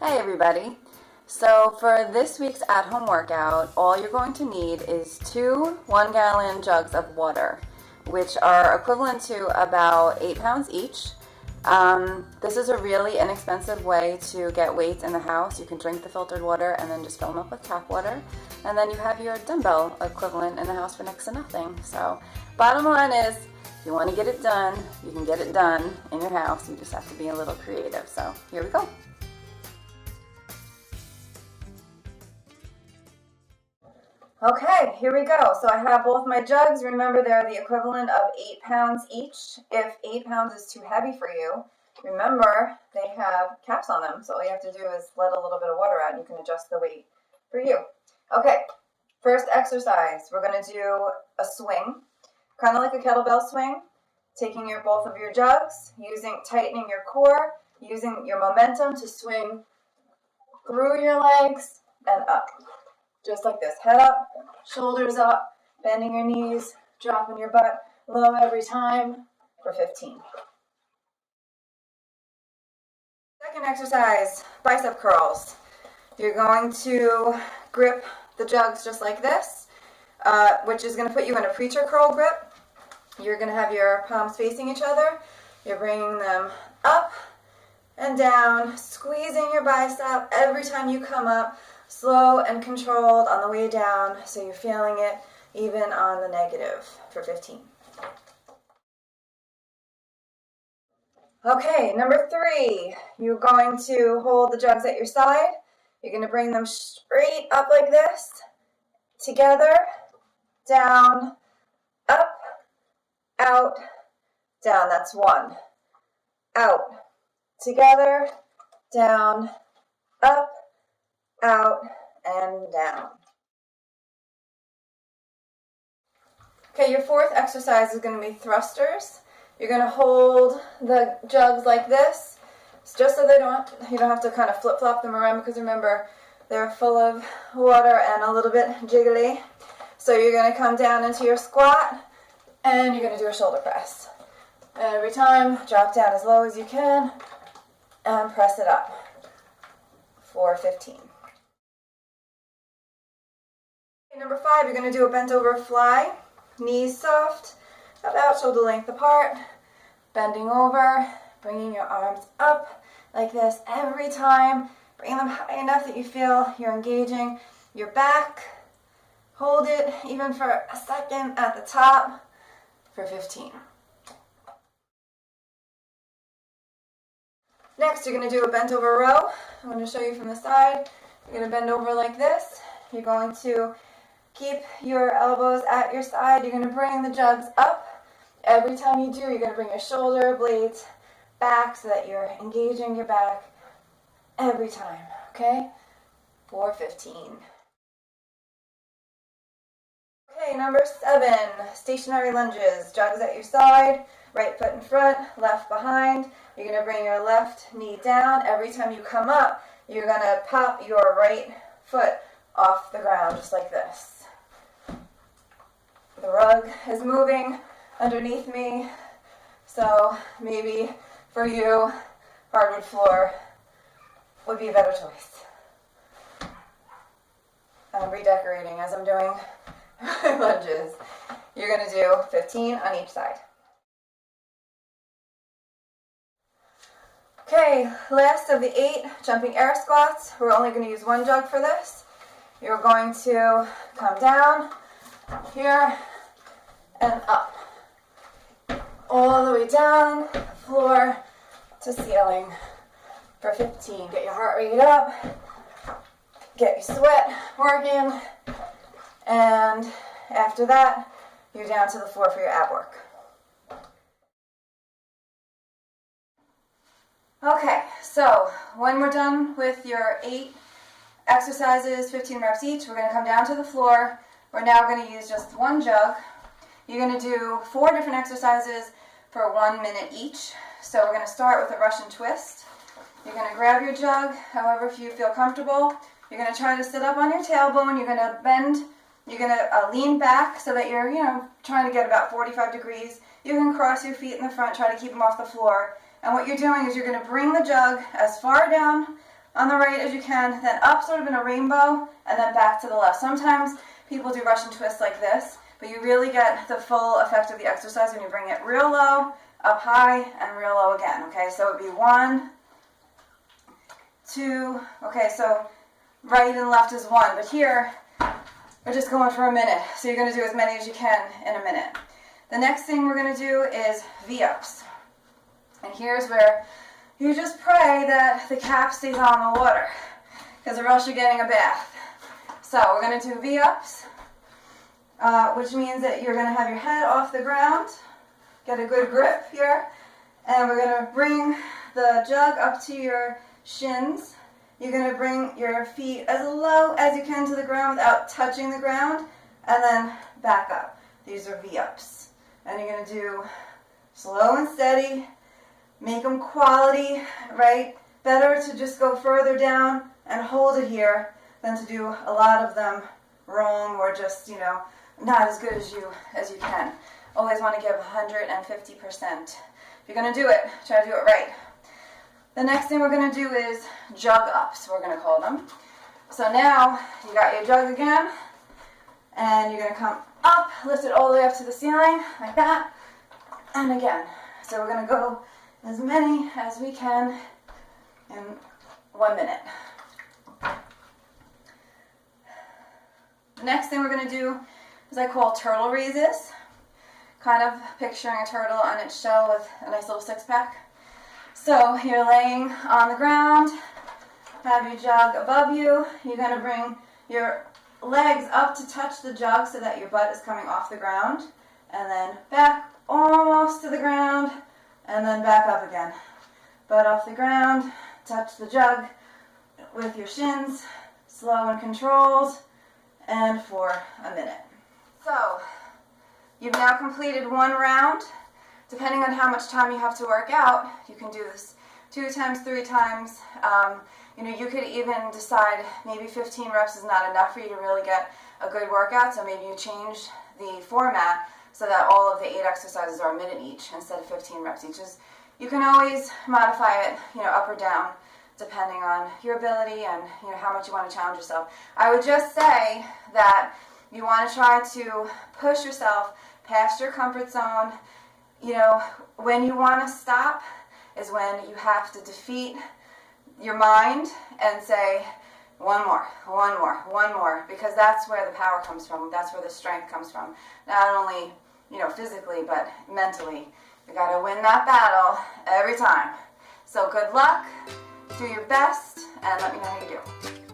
Hey everybody. So for this week's at-home workout, all you're going to need is two 1-gallon jugs of water, which are equivalent to about 8 pounds each. This is a really inexpensive way to get weights in the house. You can drink the filtered water and then just fill them up with tap water. And then you have your dumbbell equivalent in the house for next to nothing. So bottom line is, if you want to get it done, you can get it done in your house. You just have to be a little creative. So here we go. Okay, here we go. So I have both my jugs. Remember, they're the equivalent of 8 pounds each. If 8 pounds is too heavy for you, remember they have caps on them. So all you have to do is let a little bit of water out and you can adjust the weight for you. Okay, first exercise. We're going to do a swing, kind of like a kettlebell swing, taking both of your jugs, tightening your core, using your momentum to swing through your legs and up. Just like this, head up, shoulders up, bending your knees, dropping your butt low every time for 15. Second exercise, bicep curls. You're going to grip the jugs just like this, which is going to put you in a preacher curl grip. You're going to have your palms facing each other. You're bringing them up and down, squeezing your bicep every time you come up. Slow and controlled on the way down, so you're feeling it even on the negative for 15. Okay, number 3, you're going to hold the jugs at your side. You're going to bring them straight up like this, together, down, up, out, down. That's 1. Out, together, down, up, out, and down. Okay, your fourth exercise is going to be thrusters. You're going to hold the jugs like this, just so you don't have to kind of flip-flop them around, because remember, they're full of water and a little bit jiggly. So you're going to come down into your squat, and you're going to do a shoulder press. Every time, drop down as low as you can, and press it up for 15. Number 5, you're going to do a bent over fly, knees soft, about shoulder length apart, bending over, bringing your arms up like this every time. Bring them high enough that you feel you're engaging your back. Hold it even for a second at the top for 15. Next, you're going to do a bent over row. I'm going to show you from the side. You're going to bend over like this. You're going to keep your elbows at your side. You're going to bring the jugs up. Every time you do, you're going to bring your shoulder blades back so that you're engaging your back every time, okay? For 15. Okay, number 7, stationary lunges. Jugs at your side, right foot in front, left behind. You're going to bring your left knee down. Every time you come up, you're going to pop your right foot off the ground just like this. The rug is moving underneath me, so maybe for you, hardwood floor would be a better choice. I'm redecorating as I'm doing lunges. You're going to do 15 on each side. Okay, last of the 8 jumping air squats. We're only going to use 1 jug for this. You're going to come down here and up, all the way down, floor to ceiling for 15. Get your heart rate up, get your sweat working, and after that, you're down to the floor for your ab work. Okay, so when we're done with your 8 exercises, 15 reps each, we're going to come down to the floor. We're now going to use just 1 jug. You're going to do 4 different exercises for 1 minute each. So we're going to start with a Russian twist. You're going to grab your jug, however you feel comfortable. You're going to try to sit up on your tailbone. You're going to bend. You're going to lean back so that you're, trying to get about 45 degrees. You can cross your feet in the front, try to keep them off the floor. And what you're doing is you're going to bring the jug as far down on the right as you can, then up sort of in a rainbow, and then back to the left. Sometimes people do Russian twists like this, but you really get the full effect of the exercise when you bring it real low, up high, and real low again, okay? So it would be 1, 2, okay, so right and left is 1, but here, we're just going for a minute, so you're going to do as many as you can in a minute. The next thing we're going to do is V-ups, and here's where you just pray that the cap stays on the water, because or else you're getting a bath. So we're going to do V-ups, which means that you're going to have your head off the ground, get a good grip here, and we're going to bring the jug up to your shins. You're going to bring your feet as low as you can to the ground without touching the ground, and then back up. These are V-ups. And you're going to do slow and steady, make them quality, right? Better to just go further down and hold it here than to do a lot of them wrong or just, not as good as you can. Always want to give 150%. If you're going to do it, try to do it right. The next thing we're going to do is jug ups, we're going to call them. So now you got your jug again, and you're going to come up, lift it all the way up to the ceiling, like that, and again. So we're going to go as many as we can in 1 minute. The next thing we're going to do is I call turtle raises, kind of picturing a turtle on its shell with a nice little six-pack. So you're laying on the ground, have your jug above you. You're going to bring your legs up to touch the jug so that your butt is coming off the ground, and then back almost to the ground, and then back up again. Butt off the ground, touch the jug with your shins, slow and controlled, and for a minute. So you've now completed 1 round. Depending on how much time you have to work out, you can do this 2 times, 3 times. You could even decide maybe 15 reps is not enough for you to really get a good workout, so maybe you change the format so that all of the 8 exercises are a minute each instead of 15 reps each. You can always modify it, up or down, depending on your ability and how much you want to challenge yourself. I would just say that you want to try to push yourself past your comfort zone. When you want to stop is when you have to defeat your mind and say, one more, because that's where the power comes from. That's where the strength comes from. Not only, physically, but mentally. You got to win that battle every time. So good luck, do your best, and let me know how you do.